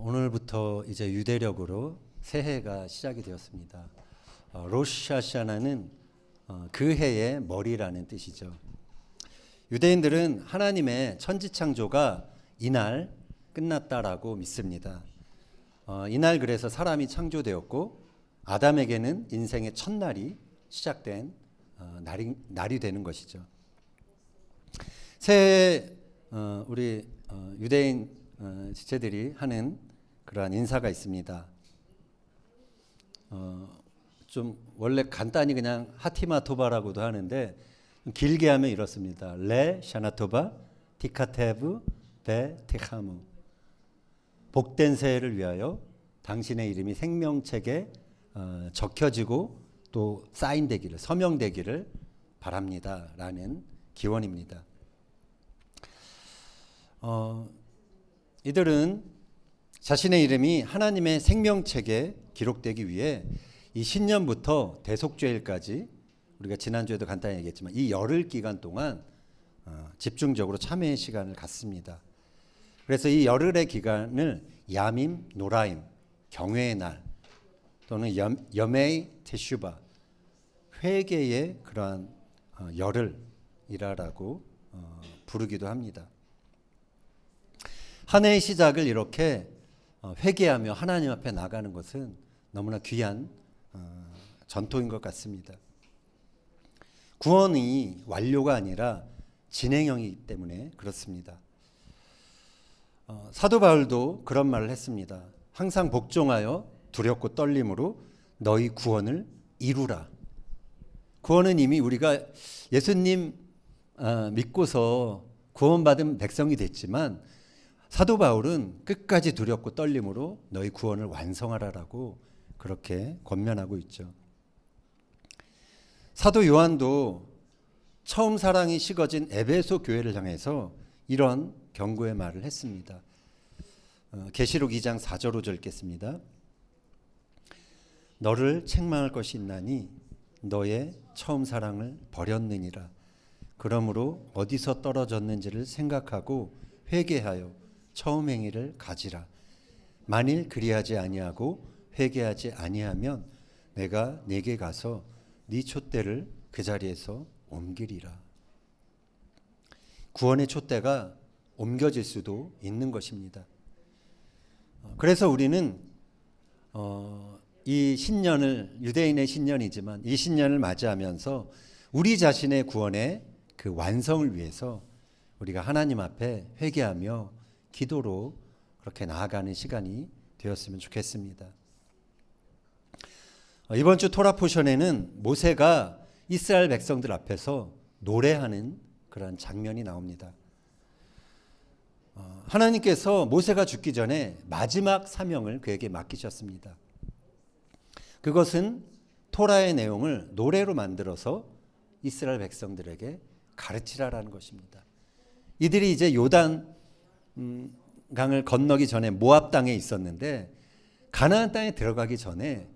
오늘부터 이제 유대력으로 새해가 시작이 되었습니다. 로시 하샤나는 그 해의 머리라는 뜻이죠. 유대인들은 하나님의 천지창조가 이날 끝났다라고 믿습니다. 이날 그래서 사람이 창조되었고 아담에게는 인생의 첫날이 시작된 날이 되는 것이죠. 새해에 우리 유대인 지체들이 하는 그러한 인사가 있습니다. 좀 원래 간단히 그냥 하티마 토바라고도 하는데 길게 하면 이렇습니다. 레 샤나토바 티카테브 베 티카무. 복된 새해를 위하여 당신의 이름이 생명책에 적혀지고 또 사인되기를, 서명되기를 바랍니다 라는 기원입니다. 이들은 자신의 이름이 하나님의 생명책에 기록되기 위해 이 신년부터 대속죄일까지, 우리가 지난주에도 간단히 얘기했지만 이 열흘 기간 동안 집중적으로 참회의 시간을 갖습니다. 그래서 이 열흘의 기간을 야밈, 노라임, 경외의 날 또는 여메이 테슈바, 회개의 그러한 열흘이라고 부르기도 합니다. 한 해의 시작을 이렇게 회개하며 하나님 앞에 나가는 것은 너무나 귀한 전통인 것 같습니다. 구원이 완료가 아니라 진행형이기 때문에 그렇습니다. 사도 바울도 그런 말을 했습니다. 항상 복종하여 두렵고 떨림으로 너희 구원을 이루라. 구원은 이미 우리가 예수님 믿고서 구원받은 백성이 됐지만 사도 바울은 끝까지 두렵고 떨림으로 너희 구원을 완성하라라고 그렇게 권면하고 있죠. 사도 요한도 처음 사랑이 식어진 에베소 교회를 향해서 이런 경고의 말을 했습니다. 계시록 2장 4절 5절 읽겠습니다. 너를 책망할 것이 있나니 너의 처음 사랑을 버렸느니라. 그러므로 어디서 떨어졌는지를 생각하고 회개하여 처음 행위를 가지라. 만일 그리하지 아니하고 회개하지 아니하면 내가 네게 가서 네 촛대를 그 자리에서 옮기리라. 구원의 촛대가 옮겨질 수도 있는 것입니다. 그래서 우리는 이 신년을, 유대인의 신년이지만 이 신년을 맞이하면서 우리 자신의 구원의 그 완성을 위해서 우리가 하나님 앞에 회개하며 기도로 그렇게 나아가는 시간이 되었으면 좋겠습니다. 이번 주 토라 포션에는 모세가 이스라엘 백성들 앞에서 노래하는 그런 장면이 나옵니다. 하나님께서 모세가 죽기 전에 마지막 사명을 그에게 맡기셨습니다. 그것은 토라의 내용을 노래로 만들어서 이스라엘 백성들에게 가르치라라는 것입니다. 이들이 이제 요단 강을 건너기 전에 모압 땅에 있었는데 가나안 땅에 들어가기 전에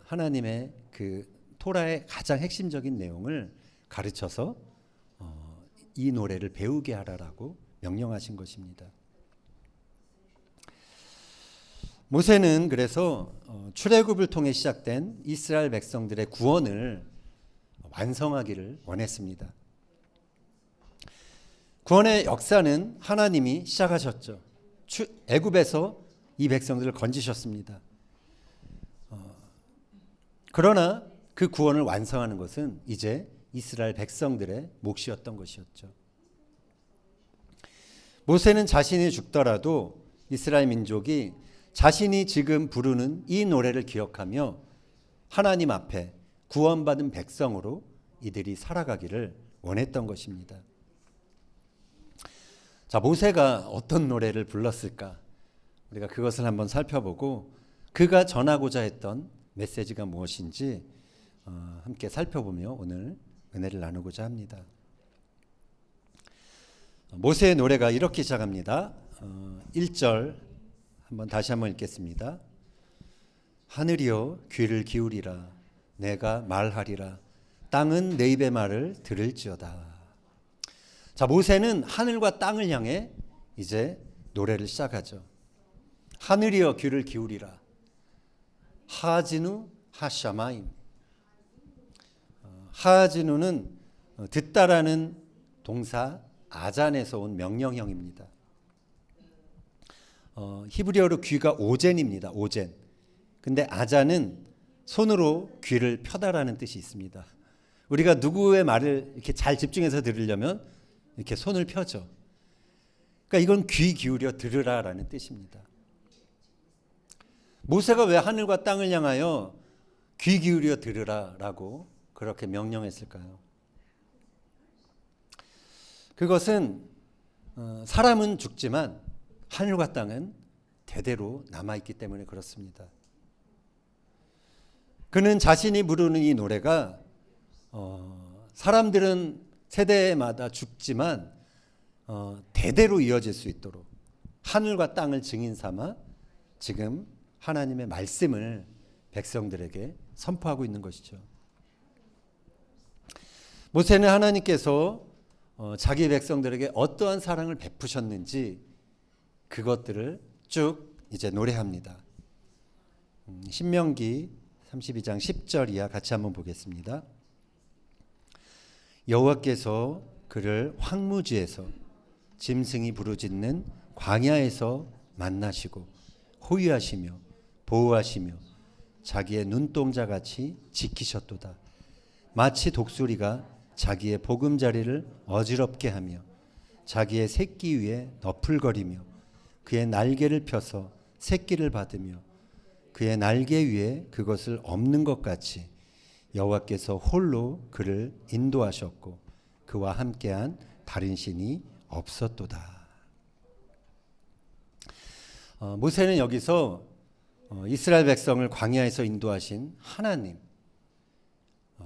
하나님의 그 토라의 가장 핵심적인 내용을 가르쳐서 이 노래를 배우게 하라라고 명령하신 것입니다. 모세는 그래서 출애굽을 통해 시작된 이스라엘 백성들의 구원을 완성하기를 원했습니다. 구원의 역사는 하나님이 시작하셨죠. 애굽에서 이 백성들을 건지셨습니다. 그러나 그 구원을 완성하는 것은 이제 이스라엘 백성들의 몫이었던 것이었죠. 모세는 자신이 죽더라도 이스라엘 민족이 자신이 지금 부르는 이 노래를 기억하며 하나님 앞에 구원받은 백성으로 이들이 살아가기를 원했던 것입니다. 자, 모세가 어떤 노래를 불렀을까? 우리가 그것을 한번 살펴보고 그가 전하고자 했던 메시지가 무엇인지 함께 살펴보며 오늘 은혜를 나누고자 합니다. 모세의 노래가 이렇게 시작합니다. 1절 다시 한번 읽겠습니다. 하늘이여 귀를 기울이라. 내가 말하리라. 땅은 내 입의 말을 들을지어다. 자, 모세는 하늘과 땅을 향해 이제 노래를 시작하죠. 하늘이여 귀를 기울이라. 하지누 하샤마임. 하지누는 듣다라는 동사 아잔에서 온 명령형입니다. 히브리어로 귀가 오젠입니다. 오젠. 근데 아잔은 손으로 귀를 펴다라는 뜻이 있습니다. 우리가 누구의 말을 이렇게 잘 집중해서 들으려면 이렇게 손을 펴죠. 그러니까 이건 귀 기울여 들으라라는 뜻입니다. 모세가 왜 하늘과 땅을 향하여 귀 기울여 들으라라고 그렇게 명령했을까요? 그것은 사람은 죽지만 하늘과 땅은 대대로 남아있기 때문에 그렇습니다. 그는 자신이 부르는 이 노래가 사람들은 세대마다 죽지만 대대로 이어질 수 있도록 하늘과 땅을 증인 삼아 지금 하나님의 말씀을 백성들에게 선포하고 있는 것이죠. 모세는 하나님께서 자기 백성들에게 어떠한 사랑을 베푸셨는지 그것들을 쭉 이제 노래합니다. 신명기 32장 10절 이하 같이 한번 보겠습니다. 여호와께서 그를 황무지에서 짐승이 부르짖는 광야에서 만나시고 호위하시며 보호하시며 자기의 눈동자같이 지키셨도다. 마치 독수리가 자기의 보금자리를 어지럽게 하며 자기의 새끼 위에 너풀거리며 그의 날개를 펴서 새끼를 받으며 그의 날개 위에 그것을 엎는 것 같이 여호와께서 홀로 그를 인도하셨고 그와 함께한 다른 신이 없었도다. 모세는 여기서 이스라엘 백성을 광야에서 인도하신 하나님,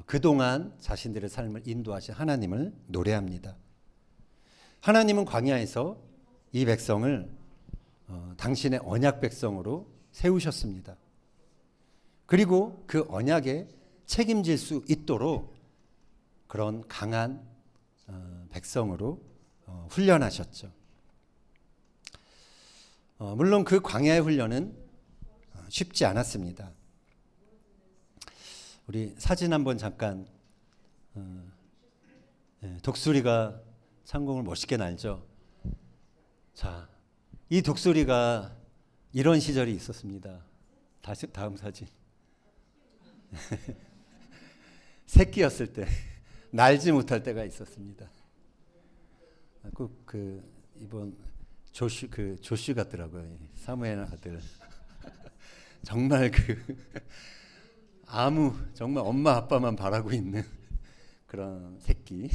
그동안 자신들의 삶을 인도하신 하나님을 노래합니다. 하나님은 광야에서 이 백성을 당신의 언약 백성으로 세우셨습니다. 그리고 그 언약에 책임질 수 있도록 그런 강한 백성으로 훈련하셨죠. 물론 그 광야의 훈련은 쉽지 않았습니다. 우리 사진 한번 잠깐. 독수리가 창공을 멋있게 날죠. 자, 이 독수리가 이런 시절이 있었습니다. 다음 사진. 새끼였을 때 날지 못할 때가 있었습니다. 이번 조슈 같더라고요. 사무엘 아들. 정말 정말 엄마 아빠만 바라고 있는 그런 새끼.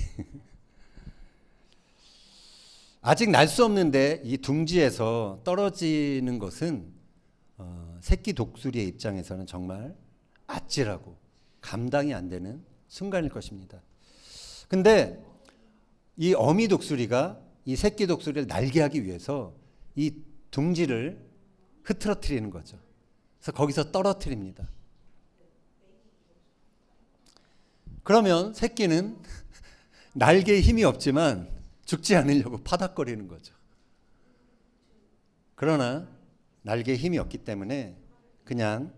아직 날 수 없는데 이 둥지에서 떨어지는 것은 새끼 독수리의 입장에서는 정말 아찔하고 감당이 안 되는 순간일 것입니다. 근데 이 어미 독수리가 이 새끼 독수리를 날게 하기 위해서 이 둥지를 흐트러뜨리는 거죠. 그래서 거기서 떨어뜨립니다. 그러면 새끼는 날개에 힘이 없지만 죽지 않으려고 파닥거리는 거죠. 그러나 날개에 힘이 없기 때문에 그냥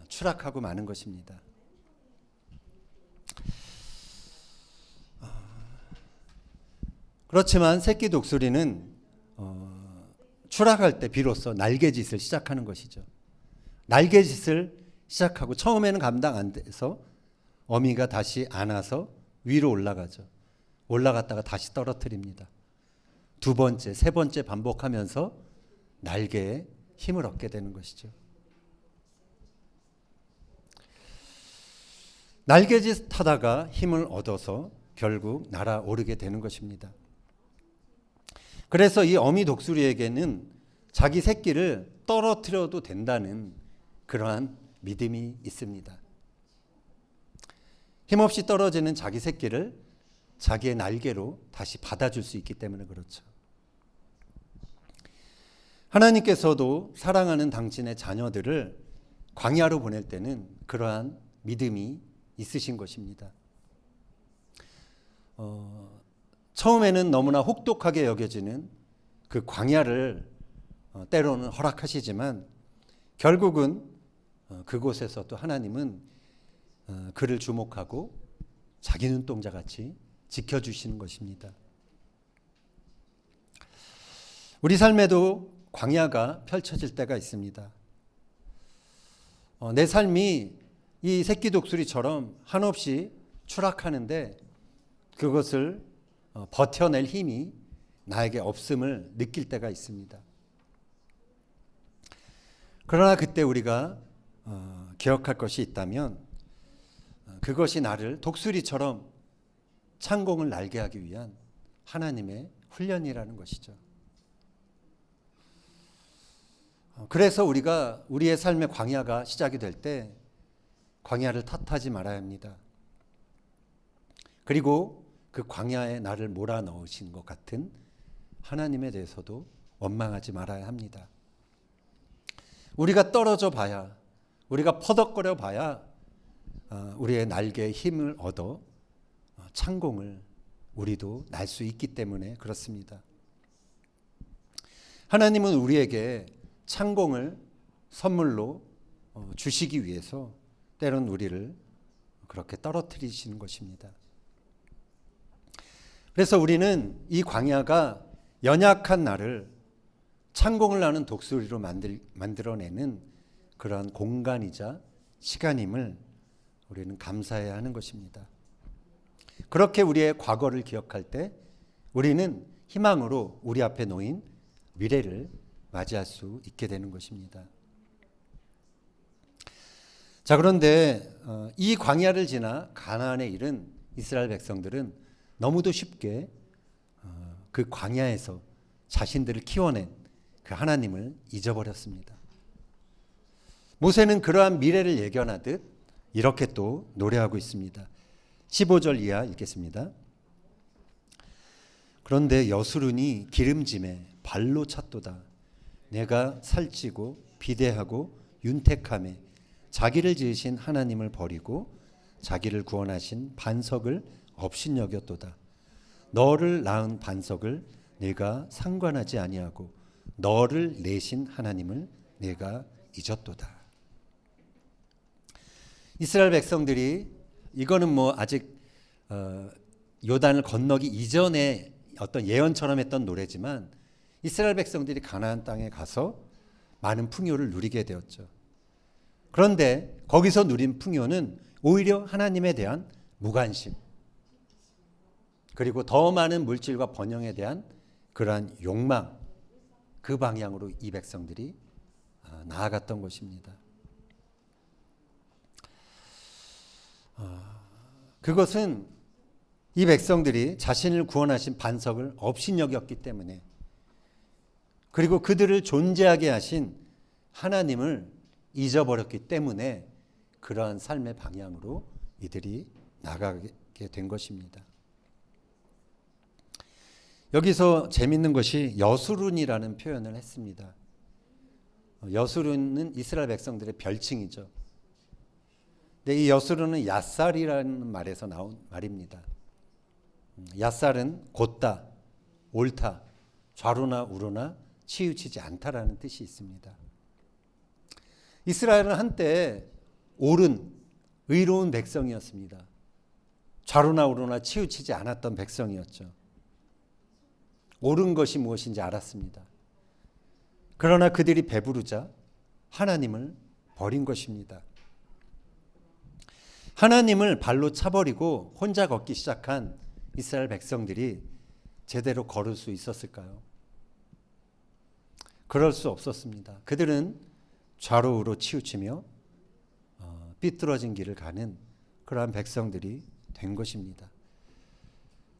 추락하고 마는 것입니다. 그렇지만 새끼 독수리는 추락할 때 비로소 날개짓을 시작하는 것이죠. 날개짓을 시작하고 처음에는 감당 안 돼서 어미가 다시 안아서 위로 올라가죠. 올라갔다가 다시 떨어뜨립니다. 두 번째, 세 번째 반복하면서 날개에 힘을 얻게 되는 것이죠. 날개짓 하다가 힘을 얻어서 결국 날아오르게 되는 것입니다. 그래서 이 어미 독수리에게는 자기 새끼를 떨어뜨려도 된다는 그러한 믿음이 있습니다. 힘없이 떨어지는 자기 새끼를 자기의 날개로 다시 받아줄 수 있기 때문에 그렇죠. 하나님께서도 사랑하는 당신의 자녀들을 광야로 보낼 때는 그러한 믿음이 있으신 것입니다. 처음에는 너무나 혹독하게 여겨지는 그 광야를 때로는 허락하시지만 결국은 그곳에서도 하나님은 그를 주목하고 자기 눈동자같이 지켜주시는 것입니다. 우리 삶에도 광야가 펼쳐질 때가 있습니다. 내 삶이 이 새끼 독수리처럼 한없이 추락하는데 그것을 버텨낼 힘이 나에게 없음을 느낄 때가 있습니다. 그러나 그때 우리가 기억할 것이 있다면 그것이 나를 독수리처럼 창공을 날게 하기 위한 하나님의 훈련이라는 것이죠. 그래서 우리가 우리의 삶의 광야가 시작이 될 때 광야를 탓하지 말아야 합니다. 그리고 그 광야에 나를 몰아넣으신 것 같은 하나님에 대해서도 원망하지 말아야 합니다. 우리가 떨어져 봐야, 우리가 퍼덕거려 봐야 우리의 날개에 힘을 얻어 창공을 우리도 날 수 있기 때문에 그렇습니다. 하나님은 우리에게 창공을 선물로 주시기 위해서 때론 우리를 그렇게 떨어뜨리시는 것입니다. 그래서 우리는 이 광야가 연약한 나를 창공을 나는 독수리로 만들어내는 그러한 공간이자 시간임을 우리는 감사해야 하는 것입니다. 그렇게 우리의 과거를 기억할 때 우리는 희망으로 우리 앞에 놓인 미래를 맞이할 수 있게 되는 것입니다. 자, 그런데 이 광야를 지나 가나안에 이른 이스라엘 백성들은 너무도 쉽게 그 광야에서 자신들을 키워낸 그 하나님을 잊어버렸습니다. 모세는 그러한 미래를 예견하듯 이렇게 또 노래하고 있습니다. 15절 이하 읽겠습니다. 그런데 여수론이 기름짐에 발로 찼도다. 내가 살찌고 비대하고 윤택함에 자기를 지으신 하나님을 버리고 자기를 구원하신 반석을 업신여겼도다. 너를 낳은 반석을 내가 상관하지 아니하고 너를 내신 하나님을 내가 잊었도다. 이스라엘 백성들이 이거는 아직 요단을 건너기 이전에 어떤 예언처럼 했던 노래지만 이스라엘 백성들이 가나안 땅에 가서 많은 풍요를 누리게 되었죠. 그런데 거기서 누린 풍요는 오히려 하나님에 대한 무관심, 그리고 더 많은 물질과 번영에 대한 그러한 욕망, 그 방향으로 이 백성들이 나아갔던 것입니다. 그것은 이 백성들이 자신을 구원하신 반석을 업신여겼기 때문에, 그리고 그들을 존재하게 하신 하나님을 잊어버렸기 때문에 그러한 삶의 방향으로 이들이 나가게 된 것입니다. 여기서 재밌는 것이 여수룬이라는 표현을 했습니다. 여수룬은 이스라엘 백성들의 별칭이죠. 근데 이 여수룬은 얏살이라는 말에서 나온 말입니다. 얏살은 곧다, 옳다, 좌로나 우로나 치우치지 않다라는 뜻이 있습니다. 이스라엘은 한때 옳은, 의로운 백성이었습니다. 좌로나 우로나 치우치지 않았던 백성이었죠. 옳은 것이 무엇인지 알았습니다. 그러나 그들이 배부르자 하나님을 버린 것입니다. 하나님을 발로 차버리고 혼자 걷기 시작한 이스라엘 백성들이 제대로 걸을 수 있었을까요? 그럴 수 없었습니다. 그들은 좌로우로 치우치며 삐뚤어진 길을 가는 그러한 백성들이 된 것입니다.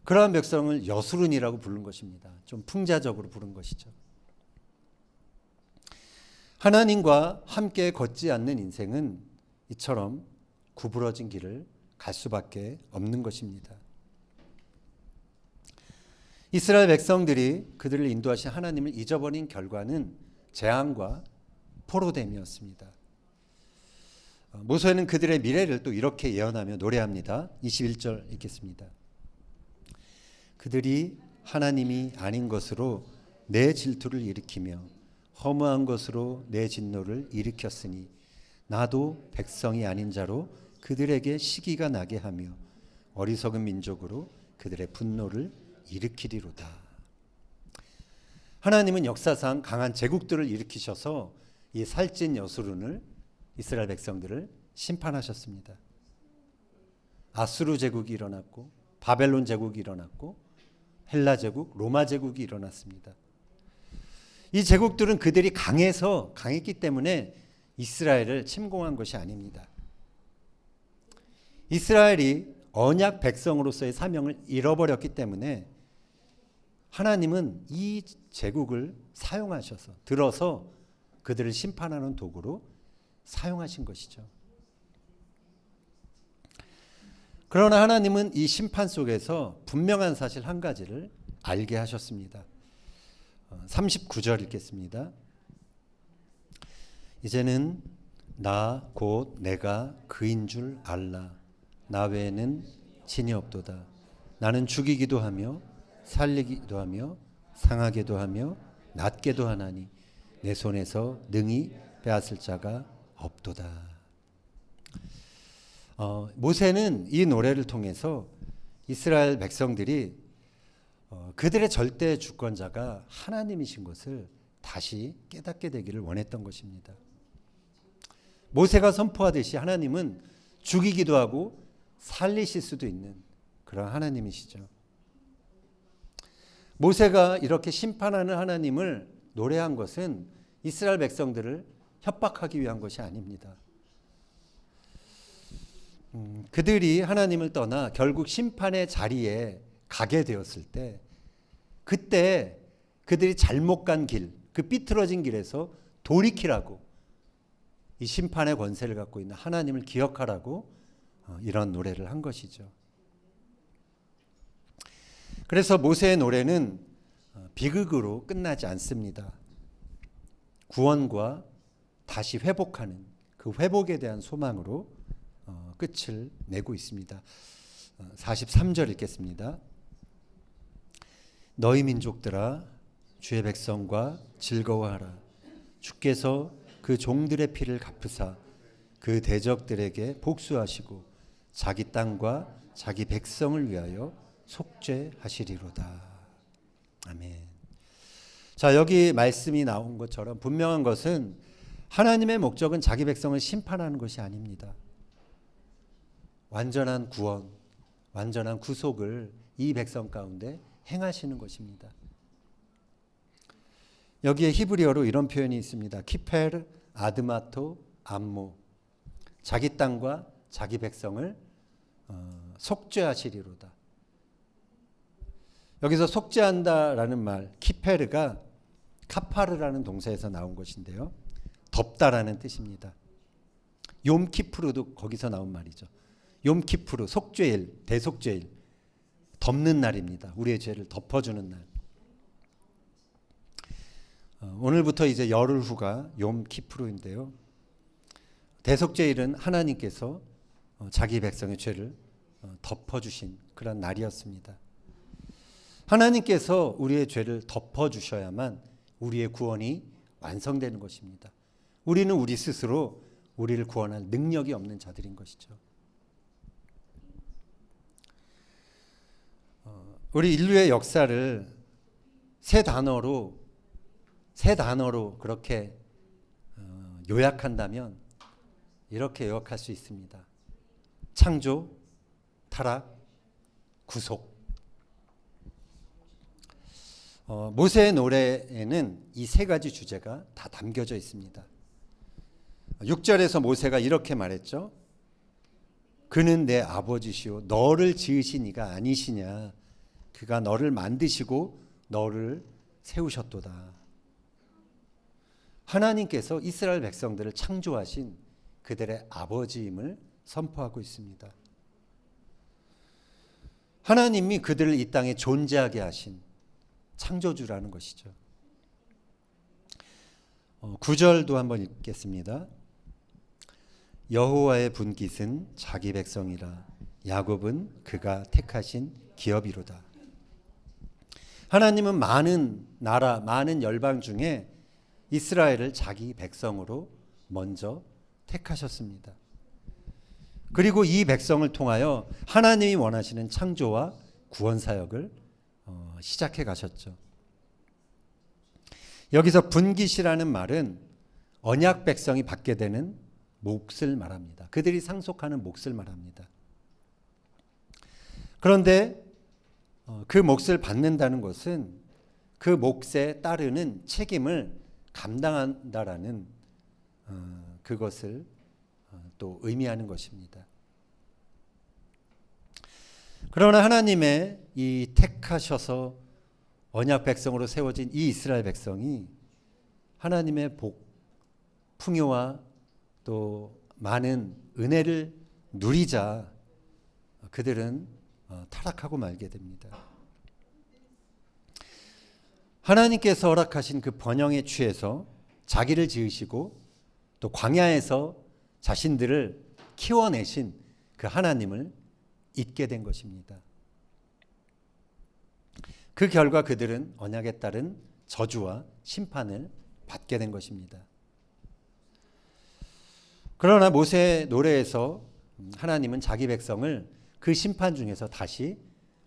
그러한 백성을 여수룬이라고 부른 것입니다. 좀 풍자적으로 부른 것이죠. 하나님과 함께 걷지 않는 인생은 이처럼 구부러진 길을 갈 수밖에 없는 것입니다. 이스라엘 백성들이 그들을 인도하신 하나님을 잊어버린 결과는 재앙과 포로됨이었습니다. 모세는 그들의 미래를 또 이렇게 예언하며 노래합니다. 21절 읽겠습니다. 그들이 하나님이 아닌 것으로 내 질투를 일으키며 허무한 것으로 내 진노를 일으켰으니 나도 백성이 아닌 자로 그들에게 시기가 나게 하며 어리석은 민족으로 그들의 분노를 일으키리로다. 하나님은 역사상 강한 제국들을 일으키셔서 이 살찐 여수론을 이스라엘 백성들을 심판하셨습니다. 아수르 제국이 일어났고 바벨론 제국이 일어났고 헬라 제국, 로마 제국이 일어났습니다. 이 제국들은 그들이 강했기 때문에 이스라엘을 침공한 것이 아닙니다. 이스라엘이 언약 백성으로서의 사명을 잃어버렸기 때문에 하나님은 이 제국을 사용하셔서 들어서 그들을 심판하는 도구로 사용하신 것이죠. 그러나 하나님은 이 심판 속에서 분명한 사실 한 가지를 알게 하셨습니다. 39절 읽겠습니다. 이제는 나 곧 내가 그인 줄 알라. 나 외에는 신이 없도다. 나는 죽이기도 하며 살리기도 하며 상하게도 하며 낫게도 하나니 내 손에서 능히 빼앗을 자가 없도다. 모세는 이 노래를 통해서 이스라엘 백성들이 그들의 절대 주권자가 하나님이신 것을 다시 깨닫게 되기를 원했던 것입니다. 모세가 선포하듯이 하나님은 죽이기도 하고 살리실 수도 있는 그런 하나님이시죠. 모세가 이렇게 심판하는 하나님을 노래한 것은 이스라엘 백성들을 협박하기 위한 것이 아닙니다. 그들이 하나님을 떠나 결국 심판의 자리에 가게 되었을 때 그때 그들이 잘못 간 길, 그 삐뚤어진 길에서 돌이키라고 이 심판의 권세를 갖고 있는 하나님을 기억하라고 이런 노래를 한 것이죠. 그래서 모세의 노래는 비극으로 끝나지 않습니다. 구원과 다시 회복하는 그 회복에 대한 소망으로 끝을 내고 있습니다. 43절 읽겠습니다. 너희 민족들아 주의 백성과 즐거워하라. 주께서 그 종들의 피를 갚으사 그 대적들에게 복수하시고 자기 땅과 자기 백성을 위하여 속죄하시리로다. 아멘. 자, 여기 말씀이 나온 것처럼 분명한 것은 하나님의 목적은 자기 백성을 심판하는 것이 아닙니다. 완전한 구원, 완전한 구속을 이 백성 가운데 행하시는 것입니다. 여기에 히브리어로 이런 표현이 있습니다. 키페르 아드마토 암모. 자기 땅과 자기 백성을 속죄하시리로다. 여기서 속죄한다라는 말, 키페르가 카파르라는 동사에서 나온 것인데요. 덮다라는 뜻입니다. 욤키프루도 거기서 나온 말이죠. 욤키프루, 속죄일, 대속죄일, 덮는 날입니다. 우리의 죄를 덮어주는 날. 오늘부터 이제 열흘 후가 욤키프루인데요. 대속죄일은 하나님께서 자기 백성의 죄를 덮어주신 그런 날이었습니다. 하나님께서 우리의 죄를 덮어주셔야만 우리의 구원이 완성되는 것입니다. 우리는 우리 스스로 우리를 구원할 능력이 없는 자들인 것이죠. 우리 인류의 역사를 세 단어로 그렇게 요약한다면 이렇게 요약할 수 있습니다. 창조, 타락, 구속. 모세의 노래에는 이 세 가지 주제가 다 담겨져 있습니다. 6절에서 모세가 이렇게 말했죠. 그는 내 아버지시오 너를 지으신 이가 아니시냐. 그가 너를 만드시고 너를 세우셨도다. 하나님께서 이스라엘 백성들을 창조하신 그들의 아버지임을 선포하고 있습니다. 하나님이 그들을 이 땅에 존재하게 하신 창조주라는 것이죠. 9절도 한번 읽겠습니다. 여호와의 분깃은 자기 백성이라 야곱은 그가 택하신 기업이로다. 하나님은 많은 나라, 많은 열방 중에 이스라엘을 자기 백성으로 먼저 택하셨습니다. 그리고 이 백성을 통하여 하나님이 원하시는 창조와 구원 사역을 시작해 가셨죠. 여기서 분깃이라는 말은 언약 백성이 받게 되는 몫을 말합니다. 그들이 상속하는 몫을 말합니다. 그런데 그 몫을 받는다는 것은 그 몫에 따르는 책임을 감당한다라는 그것을 또 의미하는 것입니다. 그러나 하나님의 이 택하셔서 언약 백성으로 세워진 이 이스라엘 백성이 하나님의 복, 풍요와 또 많은 은혜를 누리자 그들은 타락하고 말게 됩니다. 하나님께서 허락하신 그 번영에 취해서 자기를 지으시고 또 광야에서 자신들을 키워내신 그 하나님을 잊게 된 것입니다. 그 결과 그들은 언약에 따른 저주와 심판을 받게 된 것입니다. 그러나 모세 노래에서 하나님은 자기 백성을 그 심판 중에서 다시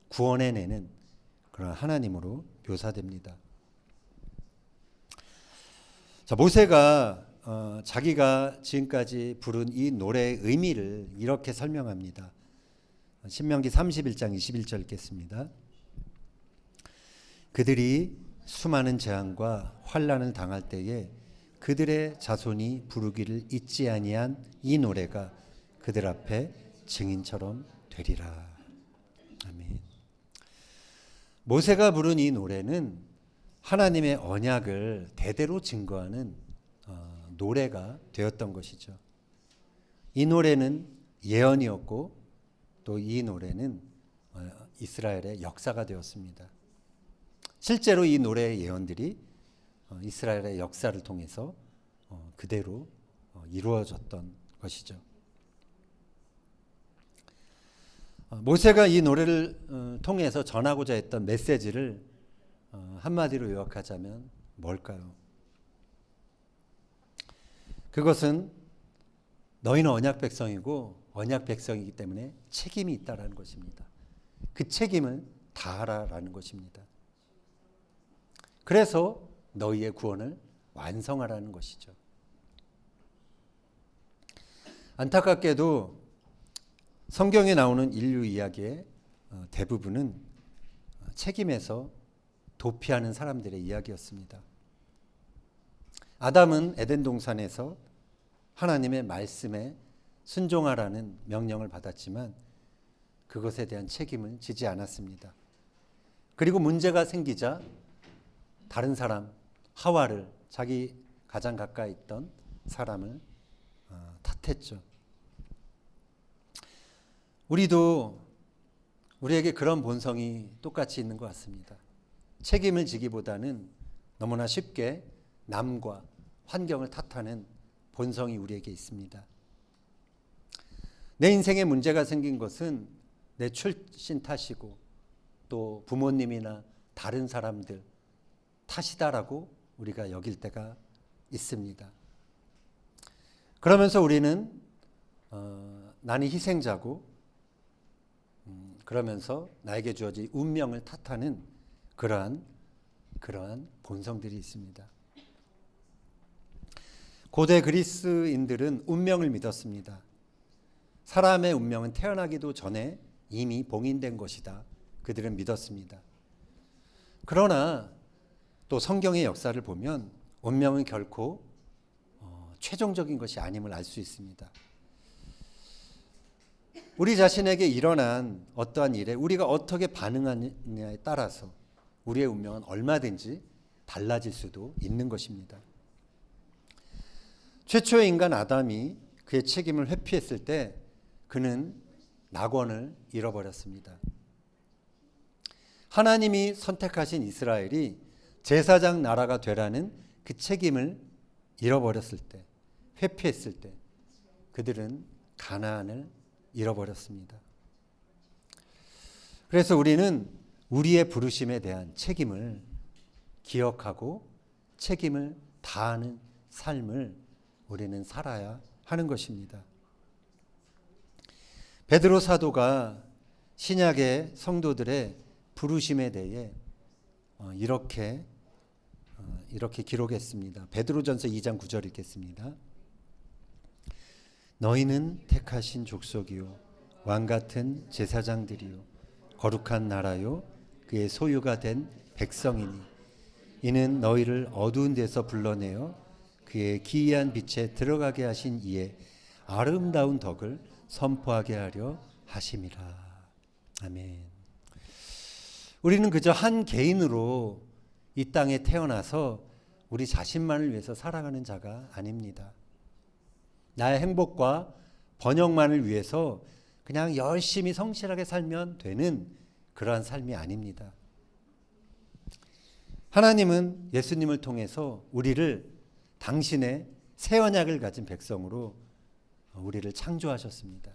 구원해내는 그런 하나님으로 묘사됩니다. 자, 모세가 자기가 지금까지 부른 이 노래의 의미를 이렇게 설명합니다. 신명기 31장 21절 읽겠습니다. 그들이 수많은 재앙과 환난을 당할 때에 그들의 자손이 부르기를 잊지 아니한 이 노래가 그들 앞에 증인처럼 되리라. 아멘. 모세가 부른 이 노래는 하나님의 언약을 대대로 증거하는 노래가 되었던 것이죠. 이 노래는 예언이었고 또 이 노래는 이스라엘의 역사가 되었습니다. 실제로 이 노래의 예언들이 이스라엘의 역사를 통해서 그대로 이루어졌던 것이죠. 모세가 이 노래를 통해서 전하고자 했던 메시지를 한마디로 요약하자면 뭘까요? 그것은 너희는 언약 백성이고 언약 백성이기 때문에 책임이 있다라는 것입니다. 그 책임을 다하라라는 것입니다. 그래서 너희의 구원을 완성하라는 것이죠. 안타깝게도 성경에 나오는 인류 이야기의 대부분은 책임에서 도피하는 사람들의 이야기였습니다. 아담은 에덴 동산에서 하나님의 말씀에 순종하라는 명령을 받았지만 그것에 대한 책임을 지지 않았습니다. 그리고 문제가 생기자 다른 사람, 하와를 자기 가장 가까이 있던 사람을 탓했죠. 우리에게 그런 본성이 똑같이 있는 것 같습니다. 책임을 지기보다는 너무나 쉽게 남과 환경을 탓하는 본성이 우리에게 있습니다. 내 인생에 문제가 생긴 것은 내 출신 탓이고 또 부모님이나 다른 사람들 탓이다라고 우리가 여길 때가 있습니다. 그러면서 우리는 나는 희생자고 그러면서 나에게 주어진 운명을 탓하는 그러한 본성들이 있습니다. 고대 그리스인들은 운명을 믿었습니다. 사람의 운명은 태어나기도 전에 이미 봉인된 것이다. 그들은 믿었습니다. 그러나 또 성경의 역사를 보면 운명은 결코 최종적인 것이 아님을 알 수 있습니다. 우리 자신에게 일어난 어떠한 일에 우리가 어떻게 반응하느냐에 따라서 우리의 운명은 얼마든지 달라질 수도 있는 것입니다. 최초의 인간 아담이 그의 책임을 회피했을 때 그는 낙원을 잃어버렸습니다. 하나님이 선택하신 이스라엘이 제사장 나라가 되라는 그 책임을 잃어버렸을 때, 회피했을 때 그들은 가나안을 잃어버렸습니다. 그래서 우리는 우리의 부르심에 대한 책임을 기억하고 책임을 다하는 삶을 우리는 살아야 하는 것입니다. 베드로 사도가 신약의 성도들의 부르심에 대해 이렇게 기록했습니다. 베드로전서 2장 9절 읽겠습니다. 너희는 택하신 족속이요 왕 같은 제사장들이요 거룩한 나라요 그의 소유가 된 백성이니 이는 너희를 어두운 데서 불러내어 그의 기이한 빛에 들어가게 하신 이의 아름다운 덕을 선포하게 하려 하심이라. 아멘. 우리는 그저 한 개인으로 이 땅에 태어나서 우리 자신만을 위해서 살아가는 자가 아닙니다. 나의 행복과 번영만을 위해서 그냥 열심히 성실하게 살면 되는 그러한 삶이 아닙니다. 하나님은 예수님을 통해서 우리를 당신의 새 언약을 가진 백성으로 우리를 창조하셨습니다.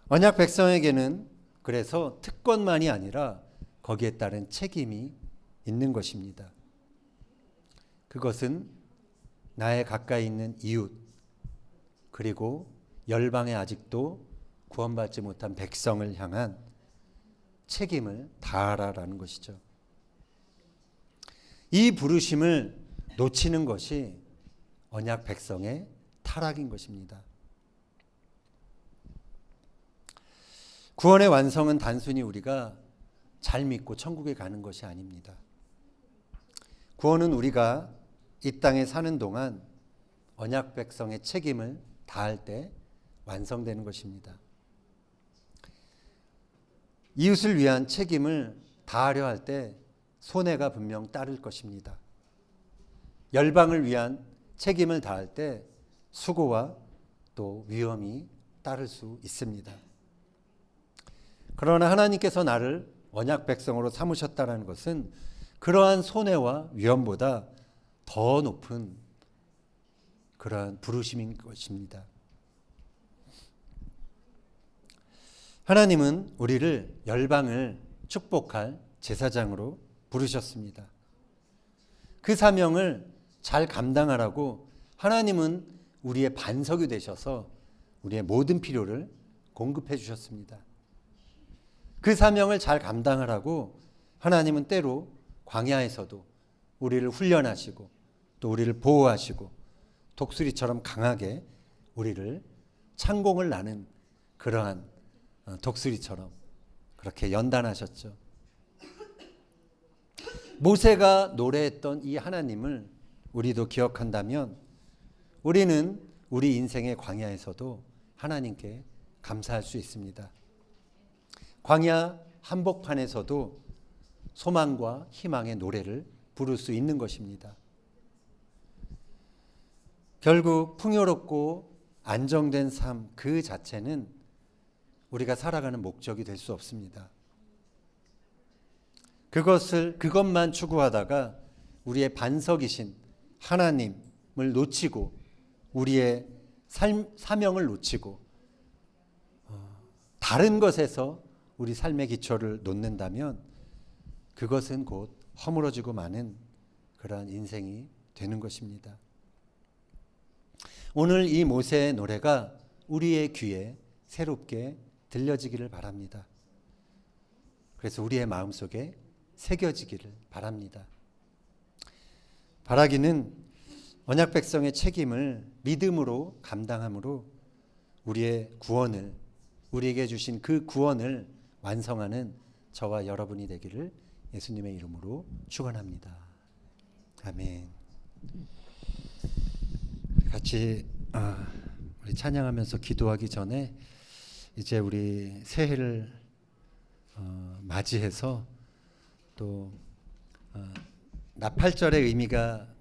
언약 백성에게는 그래서 특권만이 아니라 거기에 따른 책임이 있는 것입니다. 그것은 나의 가까이 있는 이웃 그리고 열방에 아직도 구원받지 못한 백성을 향한 책임을 다하라라는 것이죠. 이 부르심을 놓치는 것이 언약 백성의 타락인 것입니다. 구원의 완성은 단순히 우리가 잘 믿고 천국에 가는 것이 아닙니다. 구원은 우리가 이 땅에 사는 동안 언약 백성의 책임을 다할 때 완성되는 것입니다. 이웃을 위한 책임을 다하려 할 때 손해가 분명 따를 것입니다. 열방을 위한 책임을 다할 때 수고와 또 위험이 따를 수 있습니다. 그러나 하나님께서 나를 언약 백성으로 삼으셨다는 것은 그러한 손해와 위험보다 더 높은 그러한 부르심인 것입니다. 하나님은 우리를 열방을 축복할 제사장으로 부르셨습니다. 그 사명을 잘 감당하라고 하나님은 우리의 반석이 되셔서 우리의 모든 필요를 공급해 주셨습니다. 그 사명을 잘 감당하라고 하나님은 때로 광야에서도 우리를 훈련하시고 또 우리를 보호하시고 독수리처럼 강하게 우리를 창공을 나는 그러한 독수리처럼 그렇게 연단하셨죠. 모세가 노래했던 이 하나님을 우리도 기억한다면 우리는 우리 인생의 광야에서도 하나님께 감사할 수 있습니다. 광야 한복판에서도 소망과 희망의 노래를 부를 수 있는 것입니다. 결국 풍요롭고 안정된 삶 그 자체는 우리가 살아가는 목적이 될 수 없습니다. 그것만 추구하다가 우리의 반석이신 하나님을 놓치고 우리의 사명을 놓치고 다른 것에서 우리 삶의 기초를 놓는다면 그것은 곧 허물어지고 마는 그러한 인생이 되는 것입니다. 오늘 이 모세의 노래가 우리의 귀에 새롭게 들려지기를 바랍니다. 그래서 우리의 마음속에 새겨지기를 바랍니다. 바라기는 언약 백성의 책임을 믿음으로 감당함으로 우리의 구원을 우리에게 주신 그 구원을 완성하는 저와 여러분이 되기를 예수님의 이름으로 축원합니다. 아멘. 같이 우리 찬양하면서 기도하기 전에 이제 우리 새해를 맞이해서 또 나팔절의 의미가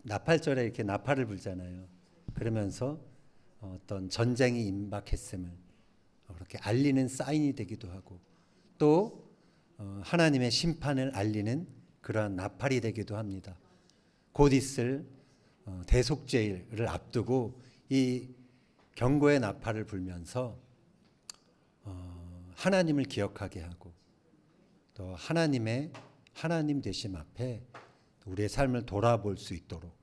나팔절에 이렇게 나팔을 불잖아요. 그러면서 어떤 전쟁이 임박했음을 그렇게 알리는 사인이 되기도 하고 또 하나님의 심판을 알리는 그러한 나팔이 되기도 합니다. 곧 있을 대속죄일을 앞두고 이 경고의 나팔을 불면서 하나님을 기억하게 하고 또 하나님의 하나님 되심 앞에 우리의 삶을 돌아볼 수 있도록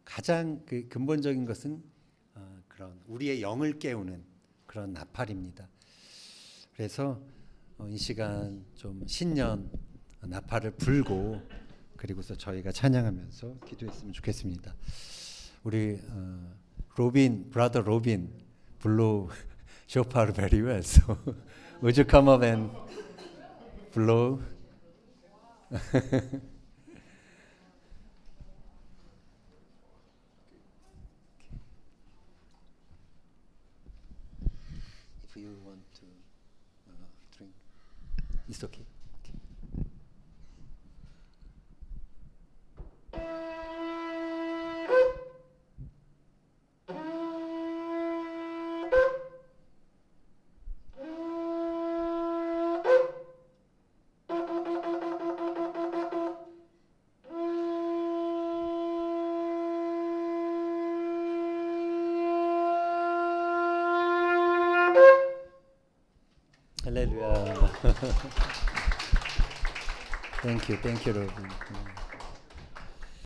가장 그 근본적인 것은 그런 우리의 영을 깨우는 그런 나팔입니다. 그래서 이 시간 좀 신년 나팔을 불고 그리고서 저희가 찬양하면서 기도했으면 좋겠습니다. 우리 로빈, 브라더 로빈 blow shofar very well. So would you come up and blow? If you want to drink, it's okay. 할렐루야. Thank you, Robin.